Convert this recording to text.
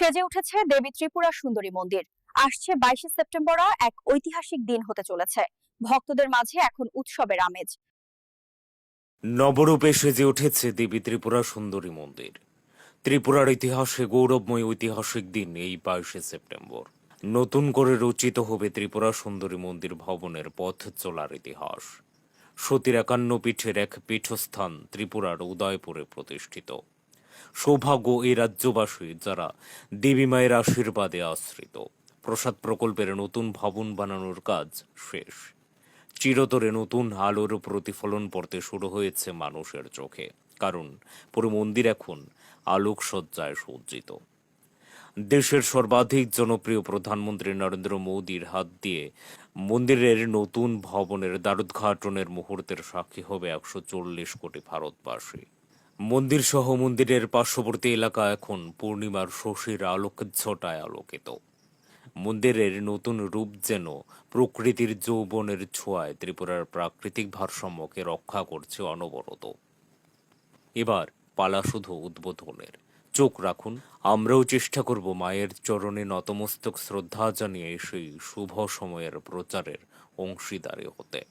সেজে উঠেছে দেবী ত্রিপুরা সুন্দরী মন্দির। আসছে 22শে সেপ্টেম্বর এক ঐতিহাসিক দিন হতে চলেছে। ভক্তদের মাঝে এখন উৎসবের আমেজ। নবরূপে সেজে উঠেছে দেবী ত্রিপুরা সুন্দরী মন্দির। ত্রিপুরার ইতিহাসে গৌরবময় ঐতিহাসিক দিন এই 22শে সেপ্টেম্বর। নতুন করে রচিত হবে ত্রিপুরা সুন্দরী মন্দির ভবনের পথ চলার ইতিহাস। সতীর 51 পীঠের এক পীঠস্থান ত্রিপুরার উদয়পুরে প্রতিষ্ঠিত। সৌভাগ্য এই রাজ্যবাসী যারা দেবী মায়ের আশীর্বাদে আশ্রিত। প্রসাদ প্রকল্পের নতুন ভবন বানানোর কাজ শেষ। চিরতরে নতুন আলোর প্রতিফলন পড়তে শুরু হয়েছে মানুষের চোখে, কারণ পুরো মন্দির এখন আলোকসজ্জায় সজ্জিত। দেশের সর্বাধিক জনপ্রিয় প্রধানমন্ত্রী নরেন্দ্র মোদীর হাত দিয়ে মন্দিরের নতুন ভবনের দ্বারোদ্ঘাটনের মুহূর্তের সাক্ষী হবে 140 কোটি ভারতবাসী। মন্দির সহ মন্দিরের পার্শ্ববর্তী এলাকা এখন পূর্ণিমার শশীর আলোকচ্ছটায় আলোকিত। মন্দিরের নতুন রূপ যেন প্রকৃতির যৌবনের ছোঁয়ায় ত্রিপুরার প্রাকৃতিক ভারসাম্যকে রক্ষা করছে অনবরত। এবার পালা শুধু উদ্বোধনের। চোখ রাখুন, আমরাও চেষ্টা করব মায়ের চরণে নতমস্তক শ্রদ্ধা জানিয়ে সেই শুভ সময়ের প্রচারের অংশীদারে হতে।